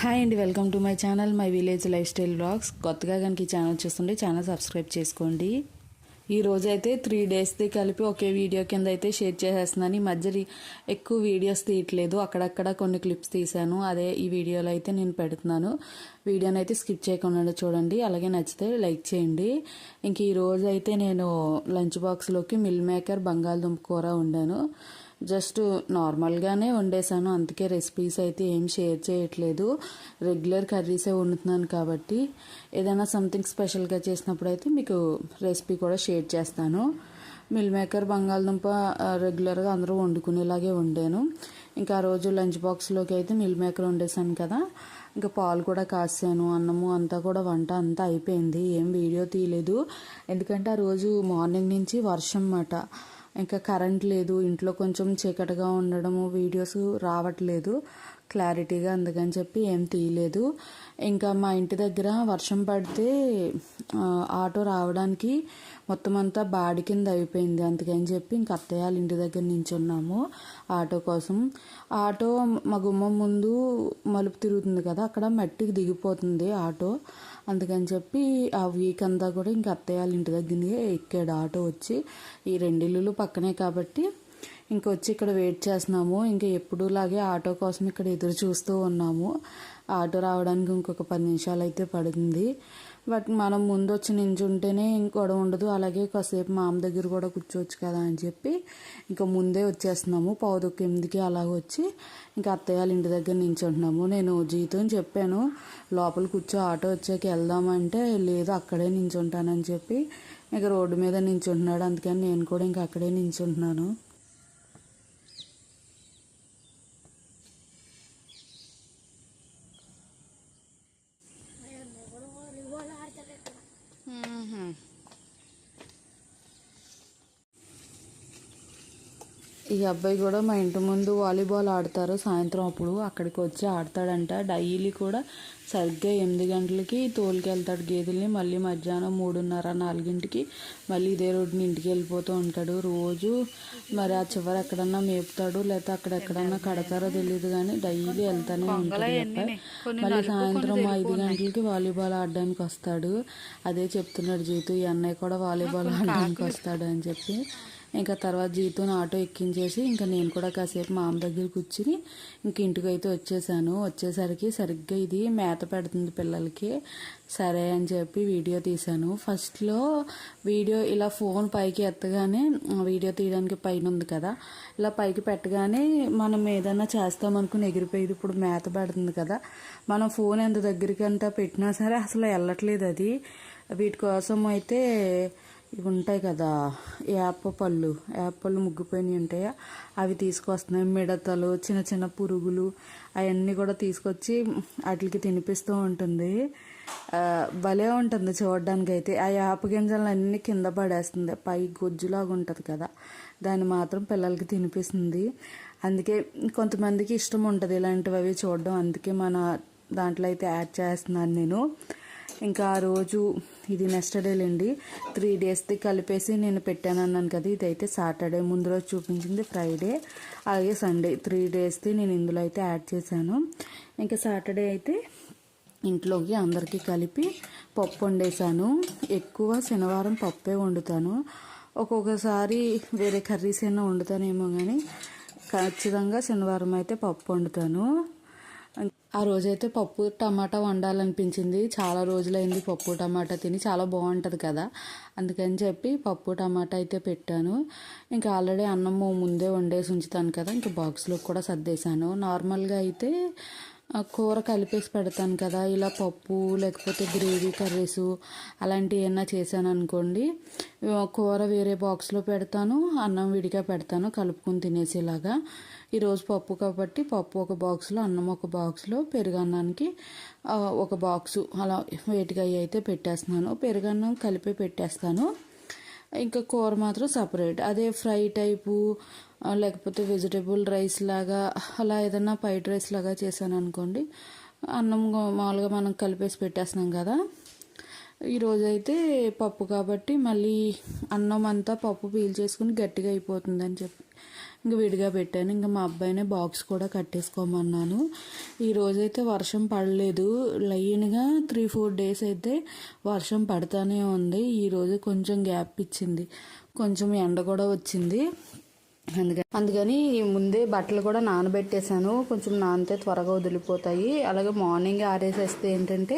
Hi అండి, welcome to my channel my village lifestyle blogs. కొత్తగా కనుక ఈ ఛానల్ చూస్తుంటే ఛానల్ సబ్స్క్రైబ్ చేసుకోండి. ఈ రోజు అయితే 3 డేస్ది కలిపి ఒకే వీడియో కింద అయితే షేర్ చేసేస్తున్నాను. ఈ మధ్య ఎక్కువ వీడియోస్ తీయట్లేదు, అక్కడక్కడ కొన్ని క్లిప్స్ తీసాను, అదే ఈ వీడియోలో అయితే నేను పెడుతున్నాను. వీడియోని అయితే స్కిప్ చేయకుండా చూడండి, అలాగే నచ్చితే లైక్ చేయండి. ఇంక ఈ రోజు అయితే నేను లంచ్ బాక్స్లోకి మిల్ మేకర్ బంగాళదుంప కూర వండాను. జస్ట్ నార్మల్గానే వండేసాను, అందుకే రెసిపీస్ అయితే ఏం షేర్ చేయట్లేదు. రెగ్యులర్ కర్రీసే వండుతున్నాను కాబట్టి ఏదైనా సంథింగ్ స్పెషల్గా చేసినప్పుడు అయితే మీకు రెసిపీ కూడా షేర్ చేస్తాను. మిల్ మేకర్ బంగాళదుంప రెగ్యులర్గా అందరూ వండుకునేలాగే వండాను. ఇంకా ఆ రోజు లంచ్ బాక్స్లోకి అయితే మిల్ మేకర్ వండేసాను కదా, ఇంకా పాలు కూడా కాసాను, అన్నము అంతా కూడా వంట అంతా అయిపోయింది. ఏం వీడియో తీయలేదు, ఎందుకంటే ఆ రోజు మార్నింగ్ నుంచి వర్షం మాట, ఇంకా కరెంట్ లేదు, ఇంట్లో కొంచెం చీకటిగా ఉండడము, వీడియోస్ రావట్లేదు క్లారిటీగా, అందుకని చెప్పి ఏం తీయలేదు. ఇంకా మా ఇంటి దగ్గర వర్షం పడితే ఆటో రావడానికి మొత్తం అంతా బాడి కింద అయిపోయింది, అందుకని చెప్పి ఇంక అత్తయ్య వాళ్ళ ఇంటి దగ్గర నించున్నాము ఆటో కోసం. ఆటో మా గుమ్మం ముందు మలుపు తిరుగుతుంది కదా, అక్కడ మట్టికి దిగిపోతుంది ఆటో, అందుకని చెప్పి ఆ వీక్ అంతా కూడా ఇంక అత్తయ్య వాళ్ళ ఇంటి దగ్గరనే ఎక్కాడు ఆటో వచ్చి. ఈ 2 ఇల్లులు పక్కనే కాబట్టి ఇంకొచ్చి ఇక్కడ వెయిట్ చేస్తున్నాము. ఇంకా ఎప్పుడులాగే ఆటో కోసం ఇక్కడ ఎదురు చూస్తూ ఉన్నాము. ఆటో రావడానికి ఇంకొక 10 నిమిషాలు అయితే పడుతుంది. బట్ మనం ముందు వచ్చి నించుంటేనే గొడవ ఉండదు, అలాగే కాసేపు మా అమ్మ దగ్గర కూడా కూర్చోవచ్చు కదా అని చెప్పి ఇంకా ముందే వచ్చేస్తున్నాము. 7:45కి అలాగ వచ్చి ఇంకా అత్తయ్య వాళ్ళ ఇంటి దగ్గర నించుంటున్నాము. నేను జీతో చెప్పాను లోపల కూర్చో, ఆటో వచ్చాక వెళ్దామంటే లేదు అక్కడే నించుంటానని చెప్పి ఇంకా రోడ్డు మీద నించుంటున్నాడు, అందుకని నేను కూడా ఇంకా అక్కడే నించుంటున్నాను. ఈ అబ్బాయి కూడా మా ఇంటి ముందు వాలీబాల్ ఆడతారు సాయంత్రం, అప్పుడు అక్కడికి వచ్చి ఆడతాడంట. డైలీ కూడా సరిగ్గా 8 గంటలకి తోలుకెళ్తాడు గేదెల్ని, మళ్ళీ మధ్యాహ్నం 3:30, 4కి మళ్ళీ ఇదే రోడ్డుని ఇంటికి వెళ్ళిపోతూ ఉంటాడు రోజు. మరి ఆ చివరి ఎక్కడన్నా మేపుతాడు, లేకపోతే అక్కడెక్కడన్నా కడతారో తెలియదు, కానీ డైలీ వెళ్తానే ఉంటాడు అబ్బాయి. మళ్ళీ సాయంత్రం 5 గంటలకి వాలీబాల్ ఆడడానికి వస్తాడు. అదే చెప్తున్నాడు జీతు, ఈ అన్నయ్య కూడా వాలీబాల్ ఆడడానికి వస్తాడు అని చెప్పి. ఇంకా తర్వాత జీతుని ఆటో ఎక్కించేసి ఇంకా నేను కూడా కాసేపు మా అమ్మ దగ్గర కూర్చుని ఇంక ఇంటికి అయితే వచ్చేసాను. వచ్చేసరికి సరిగ్గా ఇది మేత పెడుతుంది పిల్లలకి, సరే అని చెప్పి వీడియో తీశాను. ఫస్ట్లో వీడియో ఇలా ఫోన్ పైకి ఎత్తగానే, వీడియో తీయడానికి పైన ఉంది కదా, ఇలా పైకి పెట్టగానే మనం ఏదైనా చేస్తామనుకుని ఎగిరిపోయేది. ఇప్పుడు మేత పెడుతుంది కదా, మనం ఫోన్ ఎంత దగ్గరికి అంతా పెట్టినా సరే అసలు వెళ్ళట్లేదు అది. వీటి కోసం అయితే ఇవి ఉంటాయి కదా యాప్ పళ్ళు ముగ్గిపోయినవి ఉంటాయా, అవి తీసుకొస్తున్నాయి. మిడతలు, చిన్న చిన్న పురుగులు అవన్నీ కూడా తీసుకొచ్చి వాటికి తినిపిస్తూ ఉంటుంది. భలే ఉంటుంది చూడడానికి అయితే. ఆ యాప గింజలు అన్నీ కింద పడేస్తుంది, పై గొజ్జులాగా ఉంటుంది కదా, దాన్ని మాత్రం పిల్లలకి తినిపిస్తుంది. అందుకే కొంతమందికి ఇష్టం ఉంటుంది ఇలాంటివి అవి చూడడం, అందుకే మన దాంట్లో అయితే యాడ్ చేస్తున్నాను నేను. ఇంకా ఆ రోజు ఇది నెక్స్ట్ డేలేండి, 3 డేస్ది కలిపేసి నేను పెట్టాను అన్నాను కదా, ఇదైతే సాటర్డే, ముందు రోజు చూపించింది ఫ్రైడే, అలాగే సండే, 3 డేస్ది నేను ఇందులో అయితే యాడ్ చేశాను. ఇంకా సాటర్డే అయితే ఇంట్లోకి అందరికీ కలిపి పప్పు వండేసాను. ఎక్కువ శనివారం పప్పే వండుతాను, ఒక్కొక్కసారి వేరే కర్రీస్ అయినా వండుతానేమో, కానీ ఖచ్చితంగా శనివారం అయితే పప్పు వండుతాను. ఆ రోజైతే పప్పు టమాటా వండాలనిపించింది, చాలా రోజులైంది పప్పు టమాటా తిని, చాలా బాగుంటుంది కదా, అందుకని చెప్పి పప్పు టమాటా అయితే పెట్టాను. ఇంకా ఆల్రెడీ అన్నం ముందే వండేసి ఉంచుతాను కదా, ఇంకా బాక్స్లో కూడా సర్దేశాను. నార్మల్గా అయితే కూర కలిపేసి పెడతాను కదా, ఇలా పప్పు లేకపోతే గ్రేవీ కర్రీస్ అలాంటివి ఏమైనా చేశాను అనుకోండి, కూర వేరే బాక్స్లో పెడతాను, అన్నం విడిగా పెడతాను కలుపుకొని తినేసేలాగా. ఈరోజు పప్పు కాబట్టి పప్పు ఒక బాక్స్లో, అన్నం ఒక బాక్స్లో, పెరుగన్నానికి ఒక బాక్సు, అలా వేటిగా అయితే పెట్టేస్తున్నాను. పెరుగన్నం కలిపి పెట్టేస్తాను, ఇంకా కూర మాత్రం సపరేట్. అదే ఫ్రై టైపు లేకపోతే వెజిటేబుల్ రైస్ లాగా అలా ఏదైనా ఫ్రైడ్ రైస్ లాగా చేశాను అనుకోండి, అన్నం మామూలుగా మనం కలిపేసి పెట్టేస్తున్నాం కదా. ఈరోజైతే పప్పు కాబట్టి మళ్ళీ అన్నం అంతా పప్పు పీల్ చేసుకుని గట్టిగా అయిపోతుందని చెప్పి ఇంక విడిగా పెట్టాను. ఇంకా మా అబ్బాయినే బాక్స్ కూడా కట్టేసుకోమన్నాను. ఈరోజైతే వర్షం పడలేదు. లైన్గా 3-4 డేస్ అయితే వర్షం పడతానే ఉంది. ఈరోజు కొంచెం గ్యాప్ ఇచ్చింది, కొంచెం ఎండ కూడా వచ్చింది. అందుకని ముందే బట్టలు కూడా నానబెట్టేశాను. కొంచెం నానితే త్వరగా వదిలిపోతాయి. అలాగే మార్నింగ్ ఆరేసేస్తే ఏంటంటే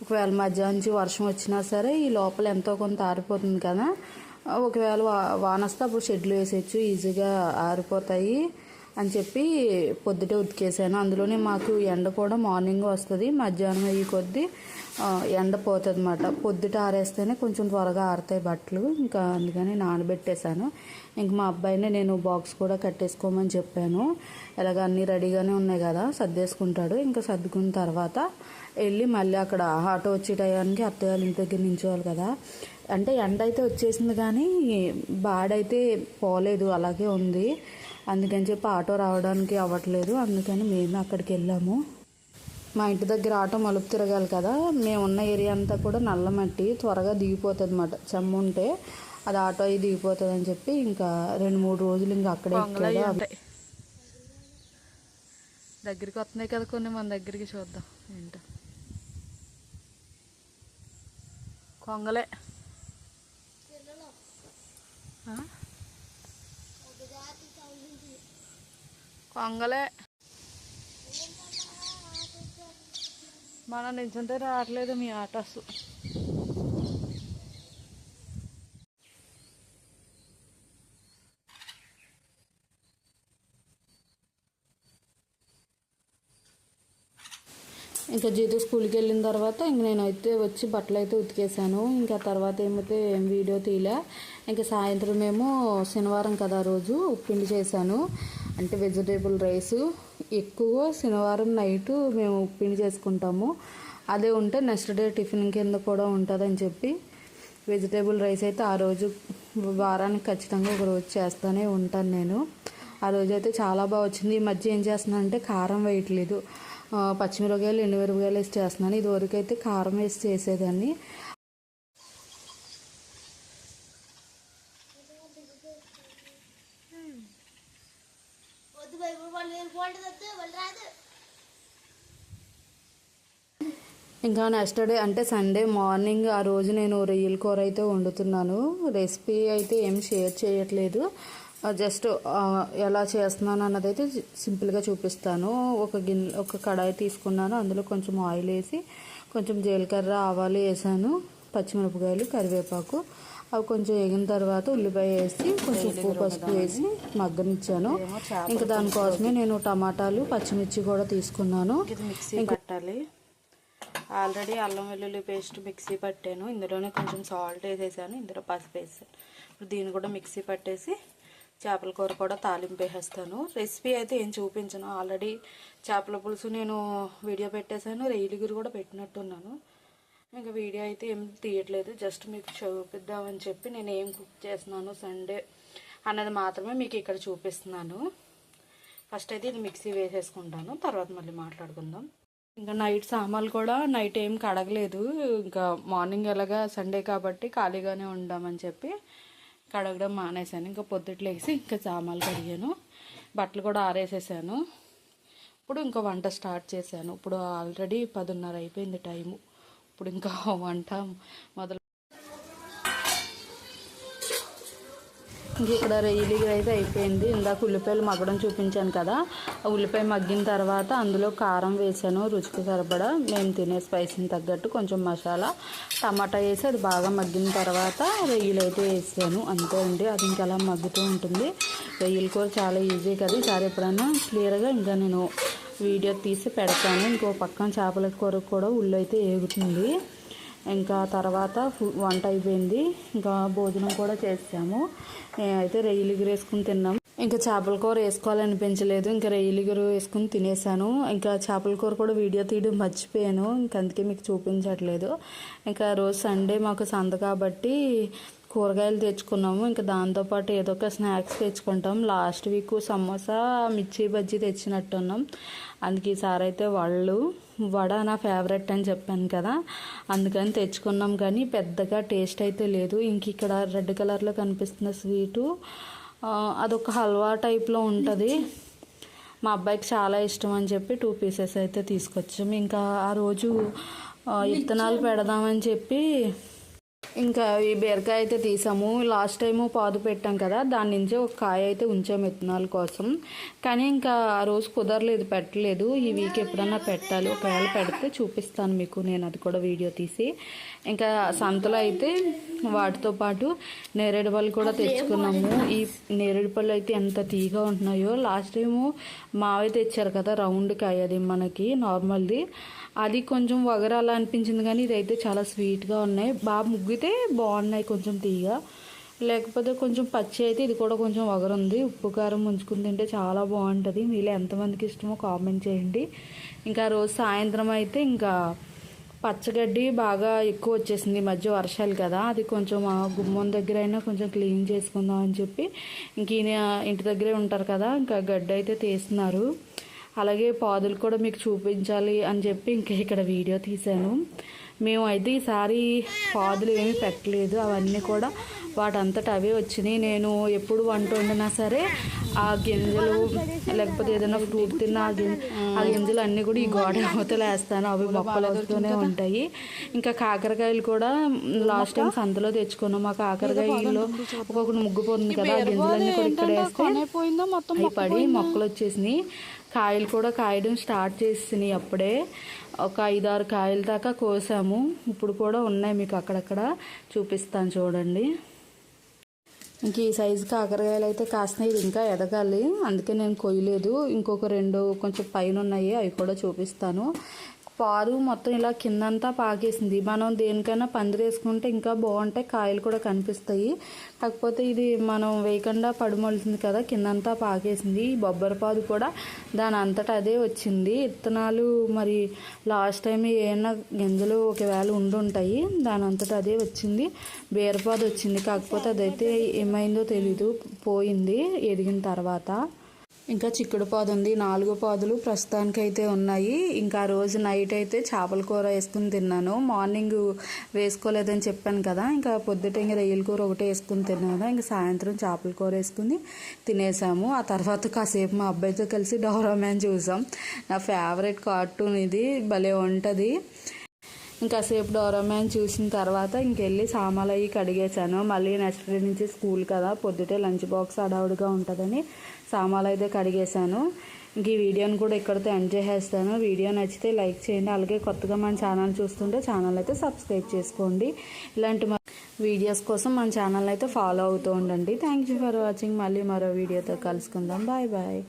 ఒకవేళ మధ్యాహ్నం నుంచి వర్షం వచ్చినా సరే ఈ లోపల ఎంతో కొంత ఆరిపోతుంది కదా. ఒకవేళ వాన వస్తే అప్పుడు షెడ్లు వేసేయచ్చు, ఈజీగా ఆరిపోతాయి అని చెప్పి పొద్దుటే ఉతికేసాను. అందులోనే మాకు ఎండ కూడా మార్నింగ్ వస్తుంది, మధ్యాహ్నం అయ్యి కొద్దీ ఎండ పోతుంది అన్నమాట. పొద్దుట ఆరేస్తేనే కొంచెం త్వరగా ఆరుతాయి బట్టలు. ఇంకా అందుకని నానబెట్టేశాను. ఇంక మా అబ్బాయిని నేను బాక్స్ కూడా కట్టేసుకోమని చెప్పాను. ఎలాగ అన్నీ రెడీగానే ఉన్నాయి కదా, సర్దేసుకుంటాడు. ఇంకా సర్దుకున్న తర్వాత వెళ్ళి మళ్ళీ అక్కడ ఆటో వచ్చే టయానికి అత్తయ్య వాళ్ళ ఇంటి దగ్గర నించోవాలి కదా. అంటే ఎండ అయితే వచ్చేసింది కానీ బాడైతే పోలేదు, అలాగే ఉంది. అందుకని చెప్పి ఆటో రావడానికి అవ్వట్లేదు. అందుకని మేము అక్కడికి వెళ్ళాము. మా ఇంటి దగ్గర ఆటో మలుపు తిరగాలి కదా. మేము ఉన్న ఏరియా అంతా కూడా నల్ల మట్టి, త్వరగా దిగిపోతుంది అన్నమాట. చెమ్మ ఉంటే అది ఆటో అయి దిగిపోతుంది అని చెప్పి ఇంకా 2-3 రోజులు ఇంకా అక్కడే ఎక్కాడు. దగ్గరికి వస్తున్నాయి కదా కొన్ని, మన దగ్గరికి చూద్దాం ఏంటో. కొంగలే కొంగలే మనం నించుంటే రావట్లేదు మీ ఆటోస్. ఇంకా జీతు స్కూల్కి వెళ్ళిన తర్వాత ఇంక నేనైతే వచ్చి బట్టలు అయితే ఉతికేసాను. ఇంకా తర్వాత ఏమైతే ఏం వీడియో తీయలే. ఇంకా సాయంత్రం ఏమో శనివారం కదా రోజు ఉప్పిండి చేశాను. అంటే వెజిటేబుల్ రైస్ ఎక్కువ శనివారం నైటు మేము ఉప్పిండి చేసుకుంటాము. అదే ఉంటే నెక్స్ట్ డే టిఫిన్ కింద కూడా ఉంటుందని చెప్పి వెజిటేబుల్ రైస్ అయితే ఆ రోజు వారానికి ఖచ్చితంగా ఒక రోజు చేస్తూనే ఉంటాను నేను. ఆ రోజు అయితే చాలా బాగా వచ్చింది. ఈ మధ్య ఏం చేస్తున్నాను అంటే కారం వేయట్లేదు, పచ్చిమిరపకాయలు ఎండుమిరపకాయలు వేసి చేస్తున్నాను. ఇదివరకు అయితే కారం వేసి చేసేదాన్ని. ఇంకా నెక్స్ట్ డే అంటే సండే మార్నింగ్ ఆ రోజు నేను రొయ్యల కూర అయితే వండుతున్నాను. రెసిపీ అయితే ఏం షేర్ చేయట్లేదు, జస్ట్ ఎలా చేస్తున్నాను అన్నది అయితే సింపుల్గా చూపిస్తాను. ఒక కడాయి తీసుకున్నాను, అందులో కొంచెం ఆయిల్ వేసి కొంచెం జీలకర్ర ఆవాలు వేసాను, పచ్చిమిరపకాయలు కరివేపాకు అవి కొంచెం వేగిన తర్వాత ఉల్లిపాయ వేసి కొంచెం ఉప్పు పసుపు వేసి మగ్గనిచ్చాను. ఇంకా దానికోసమే నేను టమాటాలు పచ్చిమిర్చి కూడా తీసుకున్నాను. మిక్సీ పట్టాలి. ఆల్రెడీ అల్లం వెల్లుల్లి పేస్ట్ మిక్సీ పట్టాను, ఇందులోనే కొంచెం సాల్ట్ వేసేసాను, ఇందులో పసుపు వేసాను. ఇప్పుడు దీన్ని కూడా మిక్సీ పట్టేసి చేపల కూర కూడా తాలింపు వేసేస్తాను. రెసిపీ అయితే ఏం చూపించను, ఆల్రెడీ చేపల పులుసు నేను వీడియో పెట్టేశాను, రొయ్యలు కూడా పెట్టినట్టున్నాను. ఇంకా వీడియో అయితే ఏం తీయట్లేదు, జస్ట్ మీకు చూపిద్దామని చెప్పి నేను ఏం కుక్ చేస్తున్నాను సండే అన్నది మాత్రమే మీకు ఇక్కడ చూపిస్తున్నాను. ఫస్ట్ అయితే ఇది మిక్సీ వేసేసుకుంటాను, తర్వాత మళ్ళీ మాట్లాడుకుందాం. ఇంకా నైట్ సామాన్లు కూడా నైట్ ఏం కడగలేదు. ఇంకా మార్నింగ్ ఎలాగా సండే కాబట్టి ఖాళీగానే ఉండామని చెప్పి కడగడం మానేశాను. ఇంకా పొద్దుట్లేసి ఇంకా సామాన్లు కడిగాను, బట్టలు కూడా ఆరేసేసాను. ఇప్పుడు ఇంకా వంట స్టార్ట్ చేశాను. ఇప్పుడు ఆల్రెడీ 10:30 అయిపోయింది టైము. ఇప్పుడు ఇంకా వంట మొదలు. ఇంక ఇక్కడ రొయ్యలు అయితే అయిపోయింది. ఇందాక ఉల్లిపాయలు మగ్గడం చూపించాను కదా, ఆ ఉల్లిపాయ మగ్గిన తర్వాత అందులో కారం వేసాను రుచికి సరిపడా, మేము తినే స్పైసీని తగ్గట్టు కొంచెం మసాలా, టమాటా వేసి అది బాగా మగ్గిన తర్వాత రొయ్యలు అయితే వేసాను. అంతే అండి, అది ఇంకా అలా మగ్గుతూ ఉంటుంది. రొయ్యల కూర చాలా ఈజీ కదా, ఈసారి ఎప్పుడైనా క్లియర్గా ఇంకా నేను వీడియో తీసి పెడతాను. ఇంకో పక్కన చేపల కూర కూడా ఉల్లి అయితే ఏగుతుంది. ఇంకా తర్వాత వంట అయిపోయింది, ఇంకా భోజనం కూడా చేసాము. నేనైతే రొయ్యలు వేసుకుని తిన్నాము. ఇంకా చేపల కూర వేసుకోవాలనిపించలేదు, ఇంకా రొయ్యలు వేసుకుని తినేసాను. ఇంకా చేపల కూర కూడా వీడియో తీయడం మర్చిపోయాను, ఇంక అందుకే మీకు చూపించట్లేదు. ఇంకా రోజు సండే మాకు సంత కాబట్టి కూరగాయలు తెచ్చుకున్నాము. ఇంకా దాంతోపాటు ఏదో ఒక స్నాక్స్ తెచ్చుకుంటాం. లాస్ట్ వీక్ సమోసా మిర్చి బజ్జీ తెచ్చినట్టున్నాం. అందుకే ఈసారి అయితే వడ నా ఫేవరెట్ అని చెప్పాను కదా, అందుకని తెచ్చుకున్నాం. కానీ పెద్దగా టేస్ట్ అయితే లేదు. ఇంక ఇక్కడ రెడ్ కలర్లో కనిపిస్తున్న స్వీటు అదొక హల్వా టైప్లో ఉంటుంది. మా అబ్బాయికి చాలా ఇష్టం అని చెప్పి 2 పీసెస్ అయితే తీసుకొచ్చాము. ఇంకా ఆ రోజు విత్తనాలు పెడదామని చెప్పి ఇంకా ఈ బీరకాయ అయితే తీసాము. లాస్ట్ టైము పాదు పెట్టాం కదా, దాని నుంచి ఒక కాయ అయితే ఉంచాము విత్తనాల కోసం. కానీ ఇంకా ఆ రోజు కుదరలేదు, పెట్టలేదు. ఈ వీక్ ఎప్పుడన్నా పెట్టాలి. ఒకవేళ పెడితే చూపిస్తాను మీకు నేను, అది కూడా వీడియో తీసి. ఇంకా సంతలో అయితే వాటితో పాటు నేరేడు పళ్ళు కూడా తెచ్చుకున్నాము. ఈ నేరేడు పళ్ళు అయితే ఎంత తీగా ఉంటున్నాయో. లాస్ట్ టైము మావే తెచ్చారు కదా, రౌండ్ కాయ, అది మనకి నార్మల్ది, అది కొంచెం వగరాలా అనిపించింది. కానీ ఇదైతే చాలా స్వీట్గా ఉన్నాయి. బాగా ముగ్గితే బాగున్నాయి, కొంచెం తీగా. లేకపోతే కొంచెం పచ్చి అయితే ఇది కూడా కొంచెం వగరుంది. ఉప్పు కారం ముంచుకుని తింటే చాలా బాగుంటుంది. మీలో ఎంతమందికి ఇష్టమో కామెంట్ చేయండి. ఇంకా రోజు సాయంత్రం అయితే ఇంకా పచ్చగడ్డి బాగా ఎక్కువ వచ్చేసింది. ఈ మధ్య వర్షాలు కదా, అది కొంచెం గుమ్మం దగ్గర అయినా కొంచెం క్లీన్ చేసుకుందాం అని చెప్పి ఇంక ఈయన ఇంటి దగ్గరే ఉంటారు కదా, ఇంకా గడ్డి అయితే తీస్తున్నారు. అలాగే పాదులు కూడా మీకు చూపించాలి అని చెప్పి ఇంకా ఇక్కడ వీడియో తీశాను. మేము అయితే ఈసారి పాదులు ఏమీ పెట్టలేదు, అవన్నీ కూడా వాటంతట అవే వచ్చినాయి. నేను ఎప్పుడు వంట వండినా సరే ఆ గింజలు లేకపోతే ఏదైనా ఫ్రూట్ తిన్నా ఆ గింజలు అన్నీ కూడా ఈ గోడ అవతల వేస్తాను. అవి మొక్కలు వస్తూనే ఉంటాయి. ఇంకా కాకరకాయలు కూడా లాస్ట్ టైం సంతలో తెచ్చుకున్నాం. ఆ కాకరకాయలో ఒక్కొక్కటి ముగ్గుపోతుంది కదా, ఆ గింజలన్నీ కూడా ఇక్కడ వేస్తే అవి పడి మొక్కలు వచ్చేసినాయి. కాయలు కూడా కాయడం స్టార్ట్ చేసినాయి. అప్పుడే ఒక 5-6 కాయల దాకా కోసాము. ఇప్పుడు కూడా ఉన్నాయి, మీకు అక్కడక్కడ చూపిస్తాను చూడండి. ఇంక ఈ సైజు కాకరకాయలు అయితే కాసినాయి. ఇది ఇంకా ఎదగాలి, అందుకే నేను కొయ్యలేదు. ఇంకొక 2 కొంచెం పైన ఉన్నాయి, అవి కూడా చూపిస్తాను. పాదు మొత్తం ఇలా కిందంతా పాకేసింది. మనం దేనికైనా పందిరేసుకుంటే ఇంకా బాగుంటాయి, కాయలు కూడా కనిపిస్తాయి. కాకపోతే ఇది మనం వేయకుండా పడిమొలుతుంది కదా, కిందంతా పాకేసింది. ఈ బొబ్బరి పాదు కూడా దాని అంతటా అదే వచ్చింది. విత్తనాలు మరి లాస్ట్ టైం ఏమైనా గింజలు ఒకవేళ ఉండుంటాయి, దాని అంతటా అదే వచ్చింది. బీరపాదు వచ్చింది, కాకపోతే అదైతే ఏమైందో తెలీదు, పోయింది ఎదిగిన తర్వాత. ఇంకా చిక్కుడు పాదు ఉంది. 4 పాదులు ప్రస్తుతానికి అయితే ఉన్నాయి. ఇంకా రోజు నైట్ అయితే చేపల కూర వేసుకుని తిన్నాను. మార్నింగ్ వేసుకోలేదని చెప్పాను కదా, ఇంకా పొద్దుట ఇంకా రొయ్యల కూర ఒకటే వేసుకుని తిన్నాను. ఇంకా సాయంత్రం చేపల కూర వేసుకుని తినేసాము. ఆ తర్వాత కాసేపు మా అబ్బాయితో కలిసి డోరామ్యాన్ చూసాం. నా ఫేవరెట్ కార్టూన్ ఇది, భలే ఉంటుంది. ఇంకాసేపు డోరామ్యాన్ చూసిన తర్వాత ఇంకెళ్ళి సామాన్లు అవి కడిగేసాను. మళ్ళీ నెక్స్ట్ డే నుంచి స్కూల్ కదా, పొద్దుటే లంచ్ బాక్స్ అడవుడుగా ఉంటుందని సామాన్లు అయితే కడిగేసాను. ఇంక ఈ వీడియోని కూడా ఇక్కడితో ఎండ్ చేసేస్తాను. వీడియో నచ్చితే లైక్ చేయండి. అలాగే కొత్తగా మన ఛానల్ చూస్తుంటే ఛానల్ అయితే సబ్స్క్రైబ్ చేసుకోండి. ఇలాంటి వీడియోస్ కోసం మన ఛానల్ అయితే ఫాలో అవుతూ ఉండండి. Thank you for watching. మళ్ళీ మరో వీడియోతో కలుసుకుందాం. Bye bye.